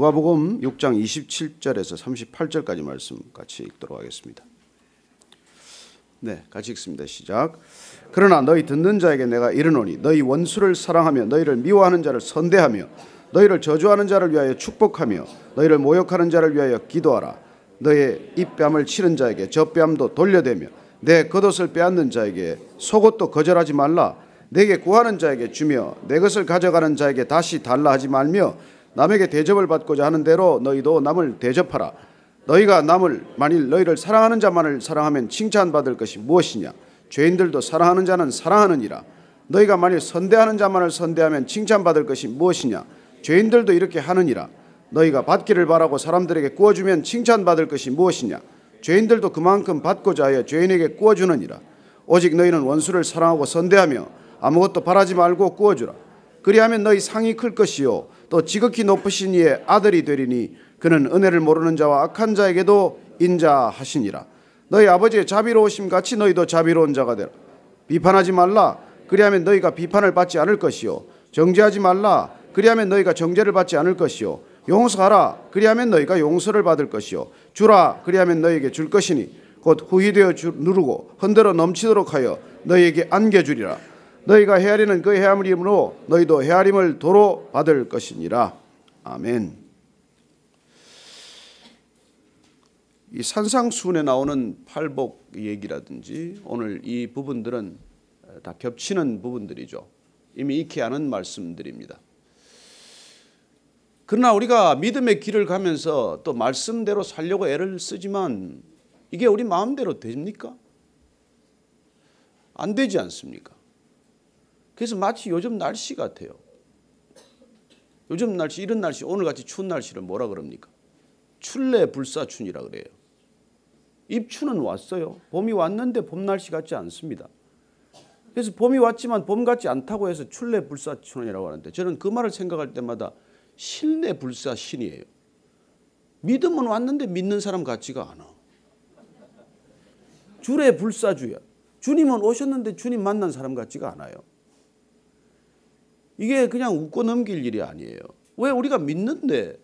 누가복음 6장 27절에서 38절까지 말씀 같이 읽도록 하겠습니다. 네, 같이 읽습니다. 시작. 그러나 너희 듣는 자에게 내가 이르노니 너희 원수를 사랑하며 너희를 미워하는 자를 선대하며 너희를 저주하는 자를 위하여 축복하며 너희를 모욕하는 자를 위하여 기도하라. 너의 입뺨을 치는 자에게 젖뺨도 돌려대며 내 겉옷을 빼앗는 자에게 속옷도 거절하지 말라. 내게 구하는 자에게 주며 내 것을 가져가는 자에게 다시 달라 하지 말며 남에게 대접을 받고자 하는 대로 너희도 남을 대접하라. 너희가 남을 만일 너희를 사랑하는 자만을 사랑하면 칭찬받을 것이 무엇이냐? 죄인들도 사랑하는 자는 사랑하느니라. 너희가 만일 선대하는 자만을 선대하면 칭찬받을 것이 무엇이냐? 죄인들도 이렇게 하느니라. 너희가 받기를 바라고 사람들에게 구워주면 칭찬받을 것이 무엇이냐? 죄인들도 그만큼 받고자 하여 죄인에게 구워주느니라. 오직 너희는 원수를 사랑하고 선대하며 아무것도 바라지 말고 구워주라. 그리하면 너희 상이 클 것이요 또 지극히 높으신 이의 아들이 되리니 그는 은혜를 모르는 자와 악한 자에게도 인자하시니라. 너희 아버지의 자비로우심 같이 너희도 자비로운 자가 되라. 비판하지 말라. 그리하면 너희가 비판을 받지 않을 것이요 정죄하지 말라. 그리하면 너희가 정죄를 받지 않을 것이요 용서하라. 그리하면 너희가 용서를 받을 것이요 주라. 그리하면 너희에게 줄 것이니 곧 후히되어 누르고 흔들어 넘치도록 하여 너희에게 안겨주리라. 너희가 헤아리는 그 헤아림으로 너희도 헤아림을 도로 받을 것이니라. 아멘. 이 산상수훈에 나오는 팔복 얘기라든지 오늘 이 부분들은 다 겹치는 부분들이죠. 이미 익히 아는 말씀들입니다. 그러나 우리가 믿음의 길을 가면서 또 말씀대로 살려고 애를 쓰지만 이게 우리 마음대로 됩니까? 안 되지 않습니까? 그래서 마치 요즘 날씨 같아요. 요즘 날씨, 이런 날씨, 오늘같이 추운 날씨를 뭐라 그럽니까? 출래불사춘이라 그래요. 입추는 왔어요. 봄이 왔는데 봄 날씨 같지 않습니다. 그래서 봄이 왔지만 봄 같지 않다고 해서 출래불사춘이라고 하는데 저는 그 말을 생각할 때마다 신내불사신이에요. 믿음은 왔는데 믿는 사람 같지가 않아. 주례불사주야. 주님은 오셨는데 주님 만난 사람 같지가 않아요. 이게 그냥 웃고 넘길 일이 아니에요. 왜 우리가 믿는데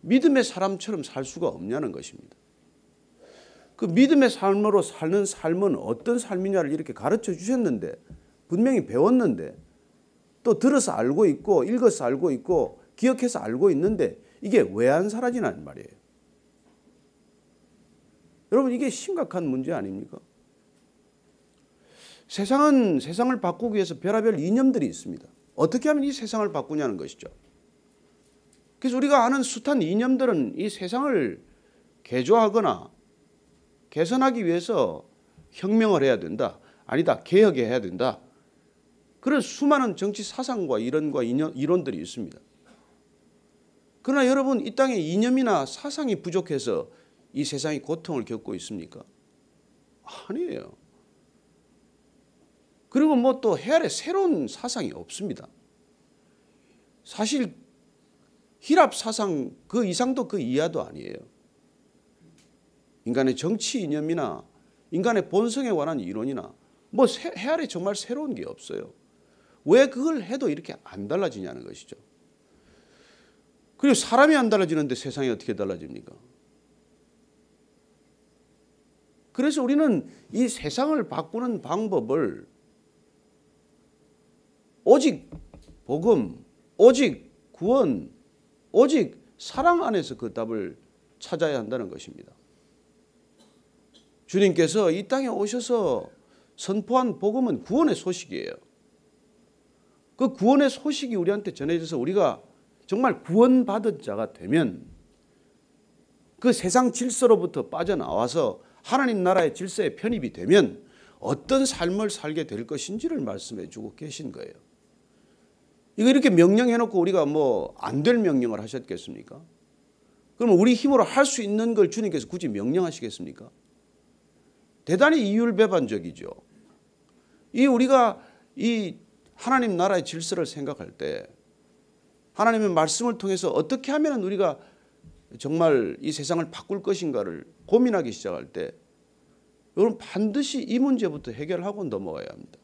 믿음의 사람처럼 살 수가 없냐는 것입니다. 그 믿음의 삶으로 사는 삶은 어떤 삶이냐를 이렇게 가르쳐 주셨는데 분명히 배웠는데 또 들어서 알고 있고 읽어서 알고 있고 기억해서 알고 있는데 이게 왜 안 사라지냐는 말이에요. 여러분 이게 심각한 문제 아닙니까? 세상을 바꾸기 위해서 별의별 이념들이 있습니다. 어떻게 하면 이 세상을 바꾸냐는 것이죠. 그래서 우리가 아는 숱한 이념들은 이 세상을 개조하거나 개선하기 위해서 혁명을 해야 된다. 아니다. 개혁해야 된다. 그런 수많은 정치 사상과 이론들이 있습니다. 그러나 여러분 이 땅에 이념이나 사상이 부족해서 이 세상이 고통을 겪고 있습니까? 아니에요. 그리고 뭐 또 해아래 새로운 사상이 없습니다. 사실 히랍 사상 그 이상도 그 이하도 아니에요. 인간의 정치 이념이나 인간의 본성에 관한 이론이나 뭐 해아래 정말 새로운 게 없어요. 왜 그걸 해도 이렇게 안 달라지냐는 것이죠. 그리고 사람이 안 달라지는데 세상이 어떻게 달라집니까? 그래서 우리는 이 세상을 바꾸는 방법을 오직 복음, 오직 구원, 오직 사랑 안에서 그 답을 찾아야 한다는 것입니다. 주님께서 이 땅에 오셔서 선포한 복음은 구원의 소식이에요. 그 구원의 소식이 우리한테 전해져서 우리가 정말 구원받은 자가 되면 그 세상 질서로부터 빠져나와서 하나님 나라의 질서에 편입이 되면 어떤 삶을 살게 될 것인지를 말씀해 주고 계신 거예요. 이거 이렇게 명령해 놓고 우리가 뭐 안 될 명령을 하셨겠습니까? 그럼 우리 힘으로 할 수 있는 걸 주님께서 굳이 명령하시겠습니까? 대단히 이율배반적이죠. 우리가 이 하나님 나라의 질서를 생각할 때 하나님의 말씀을 통해서 어떻게 하면 우리가 정말 이 세상을 바꿀 것인가를 고민하기 시작할 때 여러분 반드시 이 문제부터 해결하고 넘어가야 합니다.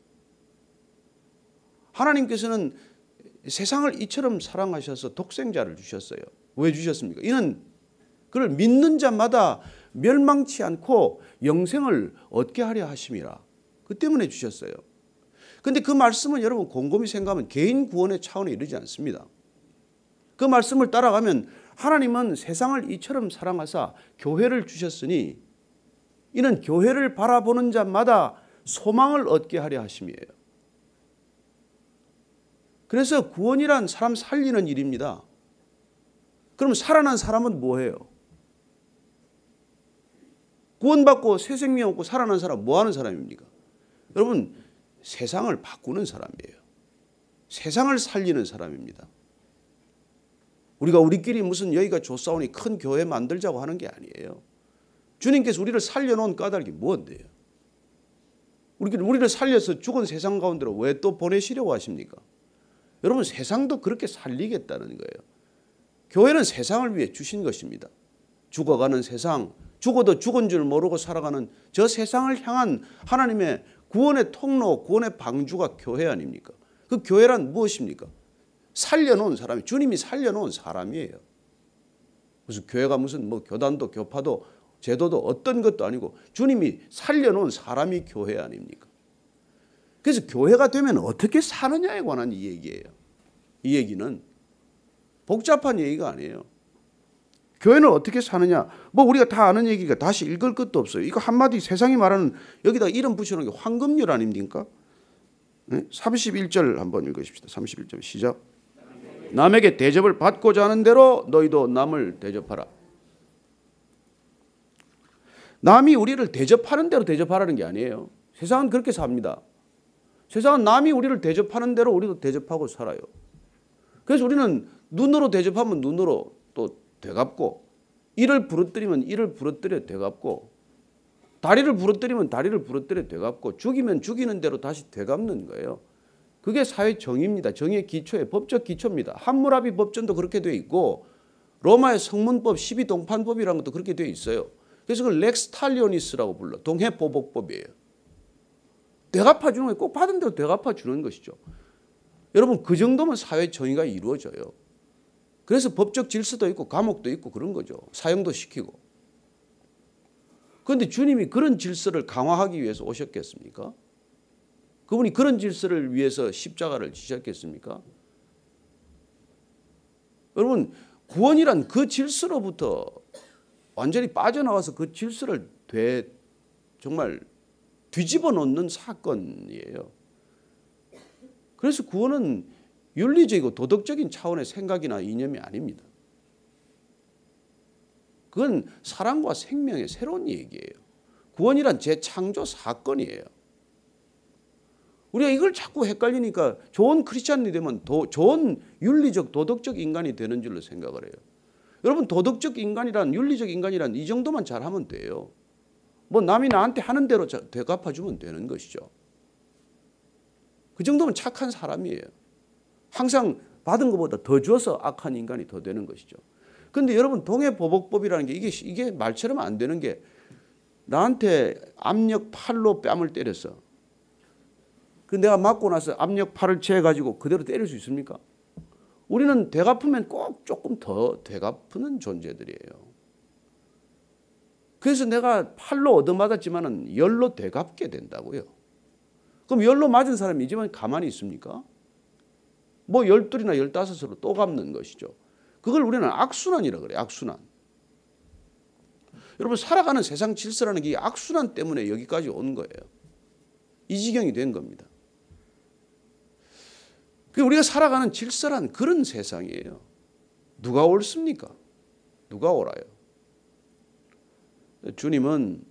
하나님께서는 세상을 이처럼 사랑하셔서 독생자를 주셨어요. 왜 주셨습니까? 이는 그를 믿는 자마다 멸망치 않고 영생을 얻게 하려 하심이라. 그 때문에 주셨어요. 그런데 그 말씀은 여러분 곰곰이 생각하면 개인 구원의 차원에 이르지 않습니다. 그 말씀을 따라가면 하나님은 세상을 이처럼 사랑하사 교회를 주셨으니 이는 교회를 바라보는 자마다 소망을 얻게 하려 하심이에요. 그래서 구원이란 사람 살리는 일입니다. 그럼 살아난 사람은 뭐예요? 구원받고 새 생명 얻고 살아난 사람 뭐 하는 사람입니까? 여러분 세상을 바꾸는 사람이에요. 세상을 살리는 사람입니다. 우리가 우리끼리 무슨 여기가 좋사오니 큰 교회 만들자고 하는 게 아니에요. 주님께서 우리를 살려놓은 까닭이 뭔데요? 우리를 살려서 죽은 세상 가운데로 왜 또 보내시려고 하십니까? 여러분 세상도 그렇게 살리겠다는 거예요. 교회는 세상을 위해 주신 것입니다. 죽어가는 세상, 죽어도 죽은 줄 모르고 살아가는 저 세상을 향한 하나님의 구원의 통로, 구원의 방주가 교회 아닙니까? 그 교회란 무엇입니까? 살려놓은 사람이, 주님이 살려놓은 사람이에요. 무슨 교회가 무슨 뭐 교단도 교파도 제도도 어떤 것도 아니고 주님이 살려놓은 사람이 교회 아닙니까? 그래서 교회가 되면 어떻게 사느냐에 관한 이 얘기예요. 이 얘기는 복잡한 얘기가 아니에요. 교회는 어떻게 사느냐, 뭐 우리가 다 아는 얘기가 다시 읽을 것도 없어요. 이거 한마디 세상이 말하는 여기다 이름 붙여놓은 게 황금률 아닙니까? 31절 한번 읽으십시다. 31절 시작. 남에게 대접을 받고자 하는 대로 너희도 남을 대접하라. 남이 우리를 대접하는 대로 대접하라는 게 아니에요. 세상은 그렇게 삽니다. 세상은 남이 우리를 대접하는 대로 우리도 대접하고 살아요. 그래서 우리는 눈으로 대접하면 눈으로 또 되갚고, 이를 부러뜨리면 이를 부러뜨려 되갚고, 다리를 부러뜨리면 다리를 부러뜨려 되갚고, 죽이면 죽이는 대로 다시 되갚는 거예요. 그게 사회 정의입니다. 정의의 기초에 법적 기초입니다. 함무라비 법전도 그렇게 되어 있고 로마의 성문법 12동판법이라는 것도 그렇게 되어 있어요. 그래서 그걸 렉스 탈리오니스라고 불러. 동해보복법이에요. 되갚아주는 거예요. 꼭 받은 대로 되갚아주는 것이죠. 여러분 그 정도면 사회 정의가 이루어져요. 그래서 법적 질서도 있고 감옥도 있고 그런 거죠. 사형도 시키고. 그런데 주님이 그런 질서를 강화하기 위해서 오셨겠습니까? 그분이 그런 질서를 위해서 십자가를 지셨겠습니까? 여러분 구원이란 그 질서로부터 완전히 빠져나와서 그 질서를 정말 뒤집어 놓는 사건이에요. 그래서 구원은 윤리적이고 도덕적인 차원의 생각이나 이념이 아닙니다. 그건 사랑과 생명의 새로운 얘기예요. 구원이란 재창조 사건이에요. 우리가 이걸 자꾸 헷갈리니까 좋은 크리스찬이 되면 좋은 윤리적 도덕적 인간이 되는 줄로 생각을 해요. 여러분 도덕적 인간이란 윤리적 인간이란 이 정도만 잘하면 돼요. 뭐 남이 나한테 하는 대로 되갚아주면 되는 것이죠. 그 정도면 착한 사람이에요. 항상 받은 것보다 더 줘서 악한 인간이 더 되는 것이죠. 그런데 여러분 동해보복법이라는 게 이게 말처럼 안 되는 게 나한테 압력 팔로 뺨을 때렸어. 그 내가 맞고 나서 압력 팔을 재가지고 그대로 때릴 수 있습니까? 우리는 되갚으면 꼭 조금 더 되갚는 존재들이에요. 그래서 내가 팔로 얻어맞았지만은 열로 되갚게 된다고요. 그럼 열로 맞은 사람이 이제만 가만히 있습니까? 뭐 12이나 15으로 또 갚는 것이죠. 그걸 우리는 악순환이라고 그래요. 악순환. 여러분 살아가는 세상 질서라는 게 악순환 때문에 여기까지 온 거예요. 이 지경이 된 겁니다. 우리가 살아가는 질서란 그런 세상이에요. 누가 옳습니까? 누가 옳아요? 주님은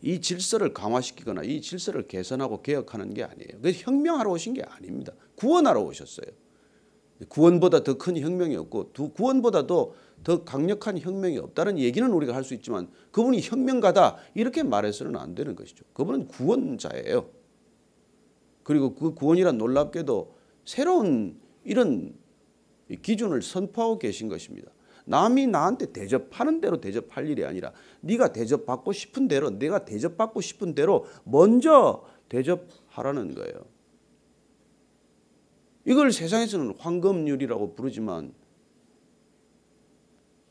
이 질서를 강화시키거나 이 질서를 개선하고 개혁하는 게 아니에요. 그래서 혁명하러 오신 게 아닙니다. 구원하러 오셨어요. 구원보다 더 큰 혁명이 없고 구원보다도 더 강력한 혁명이 없다는 얘기는 우리가 할 수 있지만 그분이 혁명가다 이렇게 말해서는 안 되는 것이죠. 그분은 구원자예요. 그리고 그 구원이란 놀랍게도 새로운 이런 기준을 선포하고 계신 것입니다. 남이 나한테 대접하는 대로 대접할 일이 아니라 네가 대접받고 싶은 대로 내가 대접받고 싶은 대로 먼저 대접하라는 거예요. 이걸 세상에서는 황금률이라고 부르지만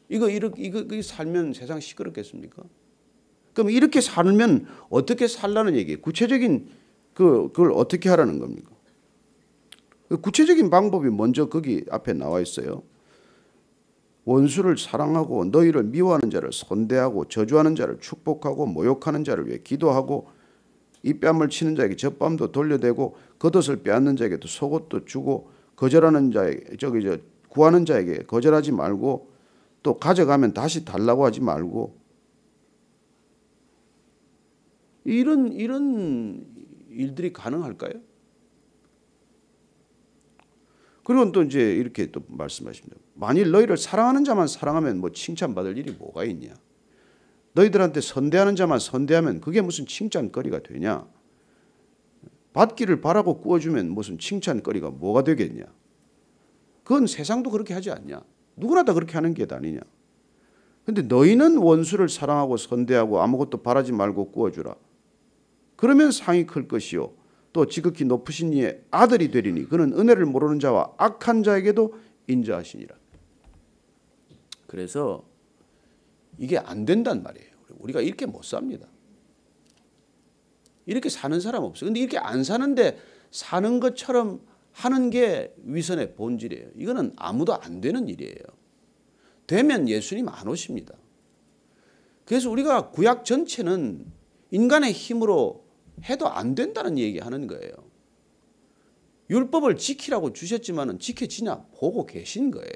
이거 살면 세상 시끄럽겠습니까? 그럼 이렇게 살면 어떻게 살라는 얘기예요? 구체적인 그걸 어떻게 하라는 겁니까? 구체적인 방법이 먼저 거기 앞에 나와 있어요. 원수를 사랑하고 너희를 미워하는 자를 선대하고 저주하는 자를 축복하고 모욕하는 자를 위해 기도하고 입뺨을 치는 자에게 젖밤도 돌려대고 겉옷을 빼앗는 자에게도 속옷도 주고 거절하는 자에게 구하는 자에게 거절하지 말고 또 가져가면 다시 달라고 하지 말고 이런 일들이 가능할까요? 그리고 또 이제 이렇게 또 말씀하십니다. 만일 너희를 사랑하는 자만 사랑하면 뭐 칭찬받을 일이 뭐가 있냐? 너희들한테 선대하는 자만 선대하면 그게 무슨 칭찬거리가 되냐? 받기를 바라고 구워주면 무슨 칭찬거리가 뭐가 되겠냐? 그건 세상도 그렇게 하지 않냐? 누구나 다 그렇게 하는 게 아니냐? 근데 너희는 원수를 사랑하고 선대하고 아무것도 바라지 말고 구워주라. 그러면 상이 클 것이요. 또 지극히 높으신 이의 아들이 되리니 그는 은혜를 모르는 자와 악한 자에게도 인자하시니라. 그래서 이게 안 된단 말이에요. 우리가 이렇게 못 삽니다. 이렇게 사는 사람 없어요. 근데 이렇게 안 사는데 사는 것처럼 하는 게 위선의 본질이에요. 이거는 아무도 안 되는 일이에요. 되면 예수님 안 오십니다. 그래서 우리가 구약 전체는 인간의 힘으로 해도 안 된다는 얘기하는 거예요. 율법을 지키라고 주셨지만은 지켜지냐 보고 계신 거예요.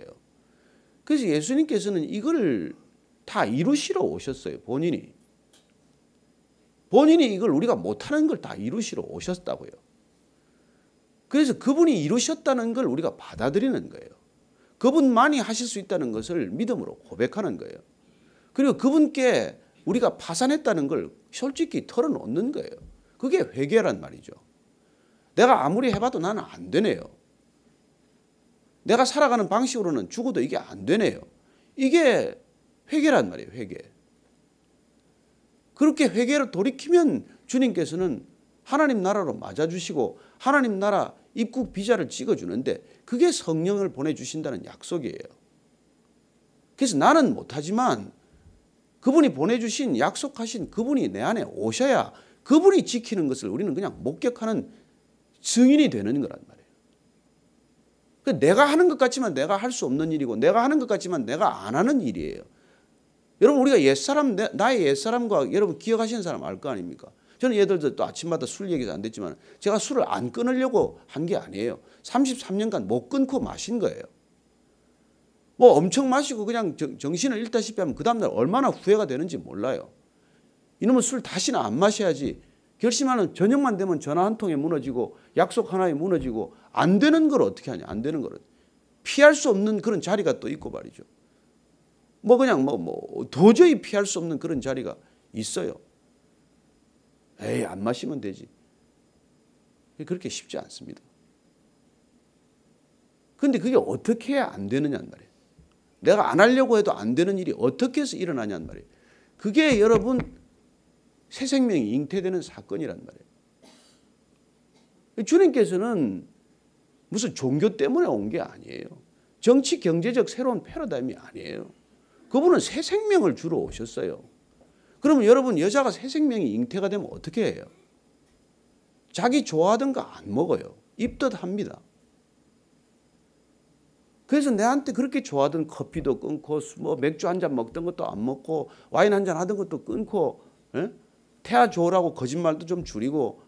그래서 예수님께서는 이걸 다 이루시러 오셨어요. 본인이 이걸 우리가 못하는 걸 다 이루시러 오셨다고요. 그래서 그분이 이루셨다는 걸 우리가 받아들이는 거예요. 그분만이 하실 수 있다는 것을 믿음으로 고백하는 거예요. 그리고 그분께 우리가 파산했다는 걸 솔직히 털어놓는 거예요. 그게 회개란 말이죠. 내가 아무리 해봐도 나는 안 되네요. 내가 살아가는 방식으로는 죽어도 이게 안 되네요. 이게 회개란 말이에요. 회개. 그렇게 회개를 돌이키면 주님께서는 하나님 나라로 맞아주시고 하나님 나라 입국 비자를 찍어주는데 그게 성령을 보내주신다는 약속이에요. 그래서 나는 못하지만 그분이 보내주신 약속하신 그분이 내 안에 오셔야 그분이 지키는 것을 우리는 그냥 목격하는 증인이 되는 거란 말이에요. 내가 하는 것 같지만 내가 할 수 없는 일이고 내가 하는 것 같지만 내가 안 하는 일이에요. 여러분 우리가 옛사람 나의 옛사람과 여러분 기억하시는 사람 알 거 아닙니까? 저는 얘들도 또 아침마다 술 얘기가 안 됐지만 제가 술을 안 끊으려고 한 게 아니에요. 33년간 못 끊고 마신 거예요. 뭐 엄청 마시고 그냥 정신을 잃다시피 하면 그 다음날 얼마나 후회가 되는지 몰라요. 이놈은 술 다시는 안 마셔야지. 결심하는 저녁만 되면 전화 한 통에 무너지고 약속 하나에 무너지고 안 되는 걸 어떻게 하냐. 안 되는 거를. 피할 수 없는 그런 자리가 또 있고 말이죠. 뭐 그냥 도저히 피할 수 없는 그런 자리가 있어요. 에이 안 마시면 되지. 그렇게 쉽지 않습니다. 그런데 그게 어떻게 해야 안 되느냐는 말이에요. 내가 안 하려고 해도 안 되는 일이 어떻게 해서 일어나냐는 말이에요. 그게 여러분 새 생명이 잉태되는 사건이란 말이에요. 주님께서는 무슨 종교 때문에 온 게 아니에요. 정치 경제적 새로운 패러다임이 아니에요. 그분은 새 생명을 주러 오셨어요. 그러면 여러분 여자가 새 생명이 잉태가 되면 어떻게 해요? 자기 좋아하던 거 안 먹어요. 입덧 합니다. 그래서 내한테 그렇게 좋아하던 커피도 끊고 뭐 맥주 한 잔 먹던 것도 안 먹고 와인 한 잔 하던 것도 끊고 태아 좋으라고 거짓말도 좀 줄이고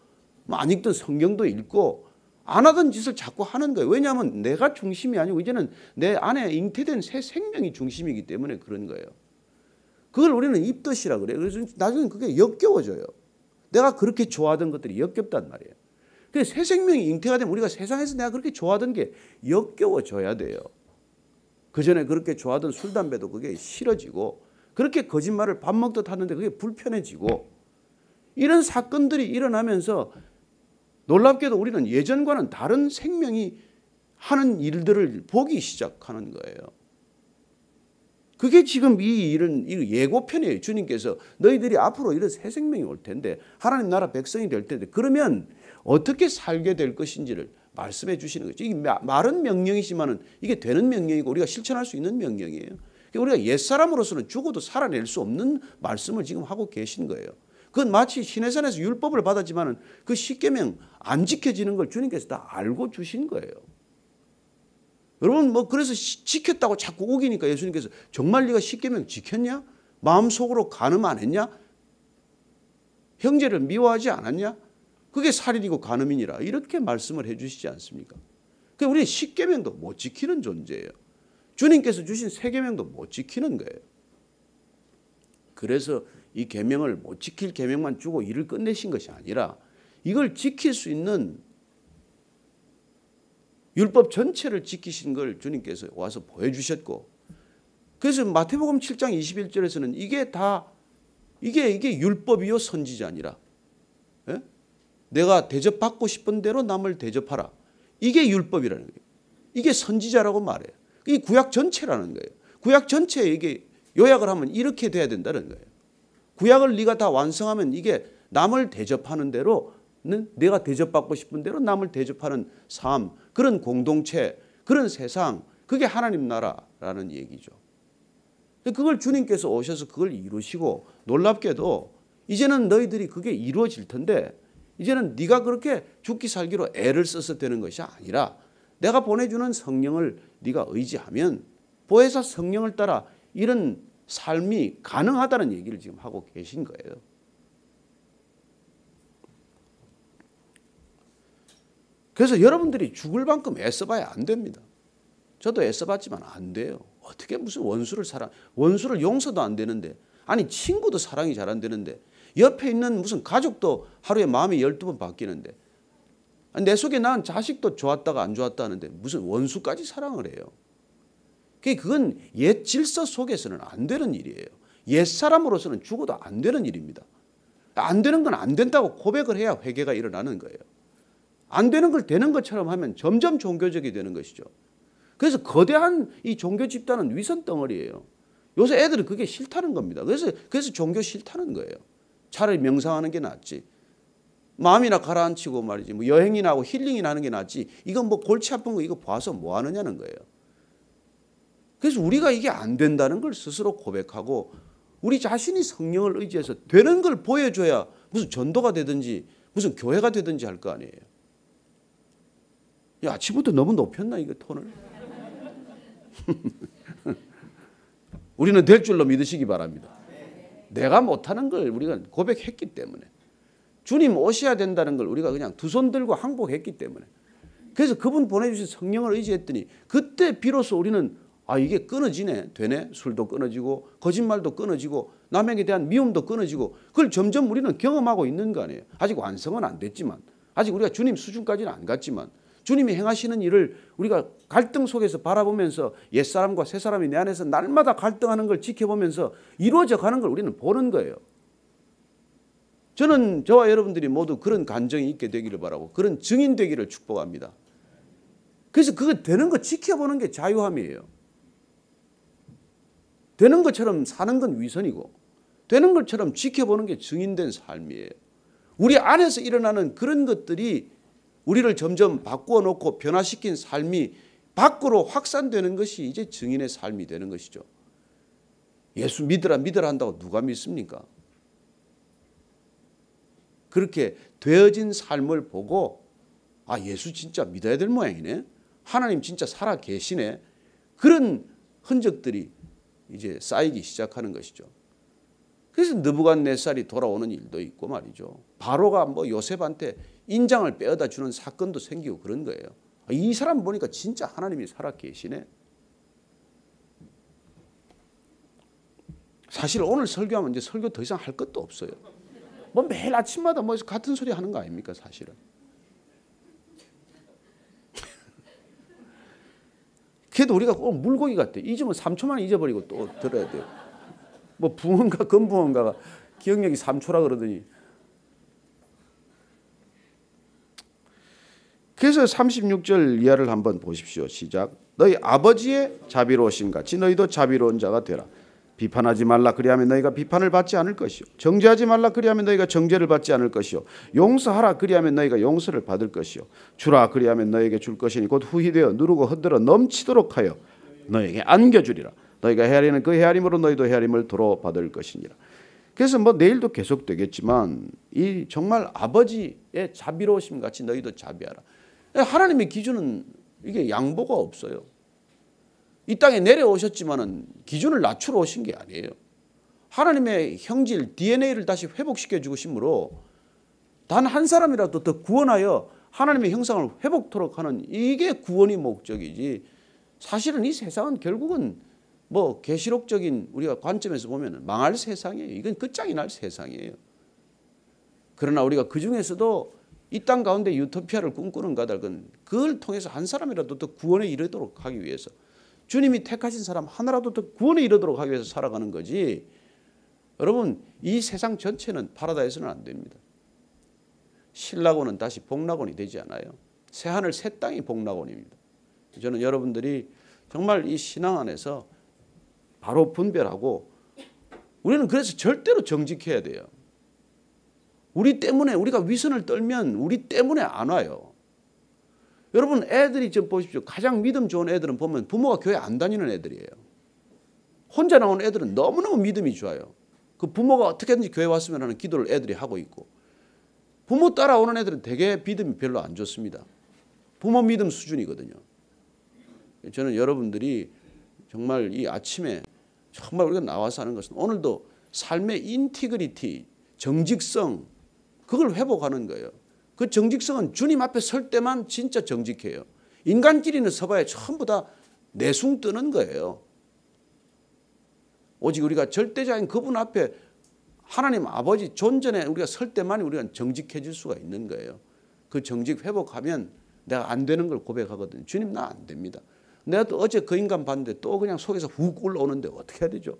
뭐 안 읽던 성경도 읽고 안 하던 짓을 자꾸 하는 거예요. 왜냐하면 내가 중심이 아니고 이제는 내 안에 잉태된 새 생명이 중심이기 때문에 그런 거예요. 그걸 우리는 입덧이라 그래요. 그래서 나중에 그게 역겨워져요. 내가 그렇게 좋아하던 것들이 역겹단 말이에요. 그래서 새 생명이 잉태가 되면 우리가 세상에서 내가 그렇게 좋아하던 게 역겨워져야 돼요. 그전에 그렇게 좋아하던 술, 담배도 그게 싫어지고 그렇게 거짓말을 밥 먹듯 하는데 그게 불편해지고 이런 사건들이 일어나면서 놀랍게도 우리는 예전과는 다른 생명이 하는 일들을 보기 시작하는 거예요. 그게 지금 이 예고편이에요. 주님께서 너희들이 앞으로 이런 새 생명이 올 텐데 하나님 나라 백성이 될 텐데 그러면 어떻게 살게 될 것인지를 말씀해 주시는 거죠. 이게 말은 명령이지만은 이게 되는 명령이고 우리가 실천할 수 있는 명령이에요. 우리가 옛사람으로서는 죽어도 살아낼 수 없는 말씀을 지금 하고 계신 거예요. 그건 마치 시내산에서 율법을 받았지만 그 십계명 안 지켜지는 걸 주님께서 다 알고 주신 거예요. 여러분 뭐 그래서 지켰다고 자꾸 우기니까 예수님께서 정말 네가 십계명 지켰냐? 마음속으로 간음 안 했냐? 형제를 미워하지 않았냐? 그게 살인이고 간음이니라 이렇게 말씀을 해 주시지 않습니까? 그러니까 우리는 십계명도 못 지키는 존재예요. 주님께서 주신 세 계명도 못 지키는 거예요. 그래서 이 계명을 못 지킬 계명만 주고 일을 끝내신 것이 아니라 이걸 지킬 수 있는 율법 전체를 지키신 걸 주님께서 와서 보여주셨고, 그래서 마태복음 7장 21절에서는 이게 율법이요 선지자니라. 예? 내가 대접받고 싶은 대로 남을 대접하라. 이게 율법이라는 거예요. 이게 선지자라고 말해요. 이 구약 전체라는 거예요. 구약 전체에 이게 요약을 하면 이렇게 돼야 된다는 거예요. 구약을 네가 다 완성하면 이게 남을 대접하는 대로는 내가 대접받고 싶은 대로 남을 대접하는 삶, 그런 공동체, 그런 세상, 그게 하나님 나라라는 얘기죠. 그걸 주님께서 오셔서 그걸 이루시고, 놀랍게도 이제는 너희들이 그게 이루어질 텐데 이제는 네가 그렇게 죽기 살기로 애를 써서 되는 것이 아니라 내가 보내주는 성령을 네가 의지하면 보혜사 성령을 따라 이런 삶이 가능하다는 얘기를 지금 하고 계신 거예요. 그래서 여러분들이 죽을 만큼 애써봐야 안 됩니다. 저도 애써봤지만 안 돼요. 어떻게 무슨 원수를 용서도 안 되는데, 아니 친구도 사랑이 잘 안 되는데, 옆에 있는 무슨 가족도 하루에 마음이 12번 바뀌는데, 내 속에 낳은 자식도 좋았다가 안 좋았다 하는데 무슨 원수까지 사랑을 해요. 그건 옛 질서 속에서는 안 되는 일이에요. 옛 사람으로서는 죽어도 안 되는 일입니다. 안 되는 건 안 된다고 고백을 해야 회개가 일어나는 거예요. 안 되는 걸 되는 것처럼 하면 점점 종교적이 되는 것이죠. 그래서 거대한 이 종교 집단은 위선 덩어리예요. 요새 애들은 그게 싫다는 겁니다. 그래서 종교 싫다는 거예요. 차라리 명상하는 게 낫지. 마음이나 가라앉히고 말이지. 뭐 여행이나 하고 힐링이나 하는 게 낫지. 이건 뭐 골치 아픈 거 이거 봐서 뭐 하느냐는 거예요. 그래서 우리가 이게 안 된다는 걸 스스로 고백하고 우리 자신이 성령을 의지해서 되는 걸 보여줘야 무슨 전도가 되든지 무슨 교회가 되든지 할 거 아니에요. 야, 아침부터 너무 높였나 이거 톤을? 우리는 될 줄로 믿으시기 바랍니다. 내가 못하는 걸 우리가 고백했기 때문에, 주님 오셔야 된다는 걸 우리가 그냥 두 손 들고 항복했기 때문에, 그래서 그분 보내주신 성령을 의지했더니 그때 비로소 우리는 이게 끊어지네, 되네. 술도 끊어지고 거짓말도 끊어지고 남에게 대한 미움도 끊어지고, 그걸 점점 우리는 경험하고 있는 거 아니에요. 아직 완성은 안 됐지만, 아직 우리가 주님 수준까지는 안 갔지만, 주님이 행하시는 일을 우리가 갈등 속에서 바라보면서 옛사람과 새사람이 내 안에서 날마다 갈등하는 걸 지켜보면서 이루어져 가는 걸 우리는 보는 거예요. 저는 저와 여러분들이 모두 그런 간정이 있게 되기를 바라고 그런 증인 되기를 축복합니다. 그래서 그거 되는 거 지켜보는 게 자유함이에요. 되는 것처럼 사는 건 위선이고 되는 것처럼 지켜보는 게 증인된 삶이에요. 우리 안에서 일어나는 그런 것들이 우리를 점점 바꾸어 놓고 변화시킨 삶이 밖으로 확산되는 것이 이제 증인의 삶이 되는 것이죠. 예수 믿으라 한다고 누가 믿습니까? 그렇게 되어진 삶을 보고 예수 진짜 믿어야 될 모양이네. 하나님 진짜 살아 계시네. 그런 흔적들이 이제 쌓이기 시작하는 것이죠. 그래서 느부갓네살이 돌아오는 일도 있고 말이죠. 바로가 뭐 요셉한테 인장을 빼어다 주는 사건도 생기고 그런 거예요. 이 사람 보니까 진짜 하나님이 살아 계시네. 사실 오늘 설교하면 이제 설교 더 이상 할 것도 없어요. 뭐 매일 아침마다 뭐 같은 소리 하는 거 아닙니까 사실은. 그래도 우리가 꼭 물고기 같아. 잊으면 3초만 잊어버리고 또 들어야 돼요. 뭐 붕어인가 금붕어인가가 기억력이 3초라 그러더니. 그래서 36절 이하를 한번 보십시오. 시작. 너희 아버지의 자비로우심 같이 너희도 자비로운 자가 되라. 비판하지 말라 그리하면 너희가 비판을 받지 않을 것이요. 정죄하지 말라 그리하면 너희가 정죄를 받지 않을 것이요. 용서하라 그리하면 너희가 용서를 받을 것이요. 주라 그리하면 너희에게 줄 것이니 곧 후히 되어 누르고 흔들어 넘치도록 하여 너희에게 안겨주리라. 너희가 헤아리는 그 헤아림으로 너희도 헤아림을 도로 받을 것이니라. 그래서 뭐 내일도 계속 되겠지만 이 정말 아버지의 자비로우심 같이 너희도 자비하라. 하나님의 기준은 이게 양보가 없어요. 이 땅에 내려오셨지만은 기준을 낮추러 오신 게 아니에요. 하나님의 형질 DNA를 다시 회복시켜 주심으로 단 한 사람이라도 더 구원하여 하나님의 형상을 회복토록 하는 이게 구원의 목적이지, 사실은 이 세상은 결국은 뭐 계시록적인 우리가 관점에서 보면 망할 세상이에요. 이건 끝장이 날 세상이에요. 그러나 우리가 그중에서도 이 땅 가운데 유토피아를 꿈꾸는 까닭은 그걸 통해서 한 사람이라도 더 구원에 이르도록 하기 위해서, 주님이 택하신 사람 하나라도 더 구원에 이르도록 하기 위해서 살아가는 거지, 여러분 이 세상 전체는 파라다이스는 안 됩니다. 신라곤은 다시 복락곤이 되지 않아요. 새하늘 새 땅이 복락곤입니다. 저는 여러분들이 정말 이 신앙 안에서 바로 분별하고, 우리는 그래서 절대로 정직해야 돼요. 우리 때문에 우리가 위선을 떨면 우리 때문에 안 와요. 여러분 애들이 좀 보십시오. 가장 믿음 좋은 애들은 보면 부모가 교회 안 다니는 애들이에요. 혼자 나온 애들은 너무너무 믿음이 좋아요. 그 부모가 어떻게든지 교회 왔으면 하는 기도를 애들이 하고 있고, 부모 따라오는 애들은 되게 믿음이 별로 안 좋습니다. 부모 믿음 수준이거든요. 저는 여러분들이 정말 이 아침에 정말 우리가 나와서 하는 것은 오늘도 삶의 인티그리티, 정직성, 그걸 회복하는 거예요. 그 정직성은 주님 앞에 설 때만 진짜 정직해요. 인간끼리는 서봐야 전부 다 내숭 뜨는 거예요. 오직 우리가 절대자인 그분 앞에 하나님 아버지 존전에 우리가 설 때만 우리가 정직해질 수가 있는 거예요. 그 정직 회복하면 내가 안 되는 걸 고백하거든요. 주님 나 안 됩니다. 내가 또 어제 그 인간 봤는데 또 그냥 속에서 훅 올라오는데 어떻게 해야 되죠?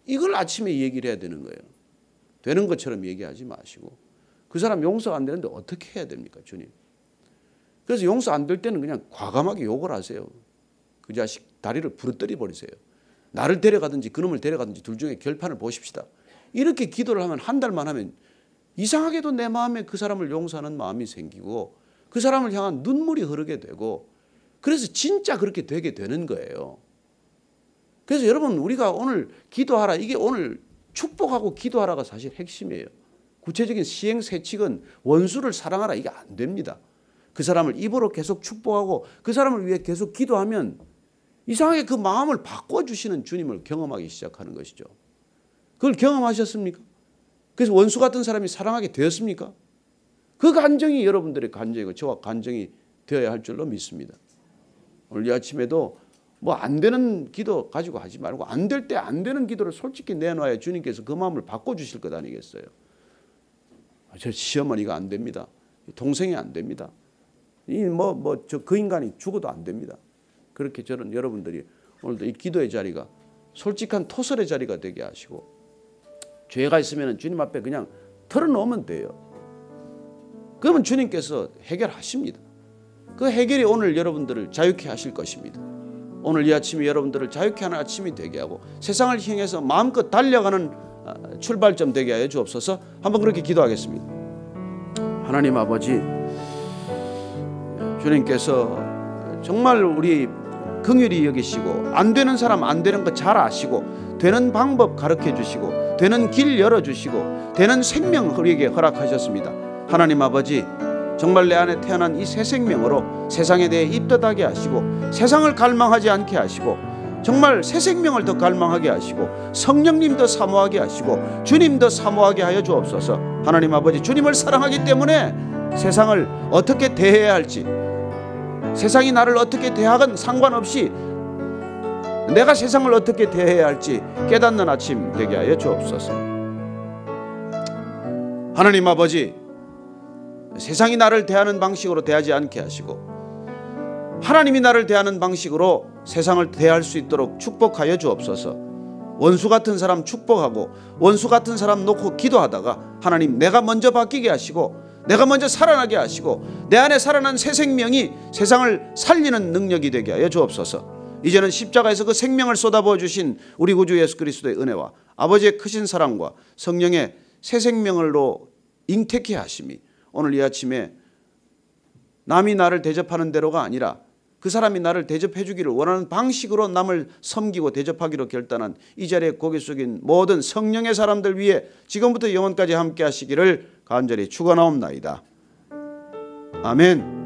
이걸 아침에 얘기를 해야 되는 거예요. 되는 것처럼 얘기하지 마시고, 그 사람 용서가 안 되는데 어떻게 해야 됩니까, 주님? 그래서 용서 안 될 때는 그냥 과감하게 욕을 하세요. 그 자식 다리를 부러뜨려 버리세요. 나를 데려가든지 그놈을 데려가든지 둘 중에 결판을 보십시다. 이렇게 기도를 하면 한 달만 하면 이상하게도 내 마음에 그 사람을 용서하는 마음이 생기고 그 사람을 향한 눈물이 흐르게 되고, 그래서 진짜 그렇게 되게 되는 거예요. 그래서 여러분 우리가 오늘 기도하라, 이게 오늘 축복하고 기도하라가 사실 핵심이에요. 구체적인 시행세칙은 원수를 사랑하라, 이게 안 됩니다. 그 사람을 입으로 계속 축복하고 그 사람을 위해 계속 기도하면 이상하게 그 마음을 바꿔주시는 주님을 경험하기 시작하는 것이죠. 그걸 경험하셨습니까? 그래서 원수 같은 사람이 사랑하게 되었습니까? 그 간정이 여러분들의 간정이고 저와 간정이 되어야 할 줄로 믿습니다. 오늘 이 아침에도 뭐 안 되는 기도 가지고 하지 말고 안 될 때 안 되는 기도를 솔직히 내놔야 주님께서 그 마음을 바꿔주실 것 아니겠어요? 저 시어머니가 안 됩니다. 동생이 안 됩니다. 그 인간이 죽어도 안 됩니다. 그렇게 저는 여러분들이 오늘도 이 기도의 자리가 솔직한 토설의 자리가 되게 하시고, 죄가 있으면 주님 앞에 그냥 털어놓으면 돼요. 그러면 주님께서 해결하십니다. 그 해결이 오늘 여러분들을 자유케 하실 것입니다. 오늘 이 아침이 여러분들을 자유케 하는 아침이 되게 하고 세상을 향해서 마음껏 달려가는 출발점 되게 하여 주옵소서. 한번 그렇게 기도하겠습니다. 하나님 아버지, 주님께서 정말 우리 긍휼히 여기시고 안 되는 사람 안 되는 거 잘 아시고 되는 방법 가르쳐 주시고 되는 길 열어주시고 되는 생명 우리에게 허락하셨습니다. 하나님 아버지, 정말 내 안에 태어난 이 새 생명으로 세상에 대해 입덧하게 하시고 세상을 갈망하지 않게 하시고 정말 새 생명을 더 갈망하게 하시고 성령님 더 사모하게 하시고 주님 더 사모하게 하여 주옵소서. 하나님 아버지, 주님을 사랑하기 때문에 세상을 어떻게 대해야 할지, 세상이 나를 어떻게 대하건 상관없이 내가 세상을 어떻게 대해야 할지 깨닫는 아침 되게 하여 주옵소서. 하나님 아버지, 세상이 나를 대하는 방식으로 대하지 않게 하시고 하나님이 나를 대하는 방식으로 세상을 대할 수 있도록 축복하여 주옵소서. 원수 같은 사람 축복하고 원수 같은 사람 놓고 기도하다가 하나님 내가 먼저 바뀌게 하시고 내가 먼저 살아나게 하시고 내 안에 살아난 새 생명이 세상을 살리는 능력이 되게 하여 주옵소서. 이제는 십자가에서 그 생명을 쏟아부어 주신 우리 구주 예수 그리스도의 은혜와 아버지의 크신 사랑과 성령의 새 생명으로 잉태케 하심이 오늘 이 아침에 남이 나를 대접하는 대로가 아니라 그 사람이 나를 대접해 주기를 원하는 방식으로 남을 섬기고 대접하기로 결단한 이 자리에 고개 숙인 모든 성령의 사람들 위해 지금부터 영원까지 함께 하시기를 간절히 축원하옵나이다. 아멘.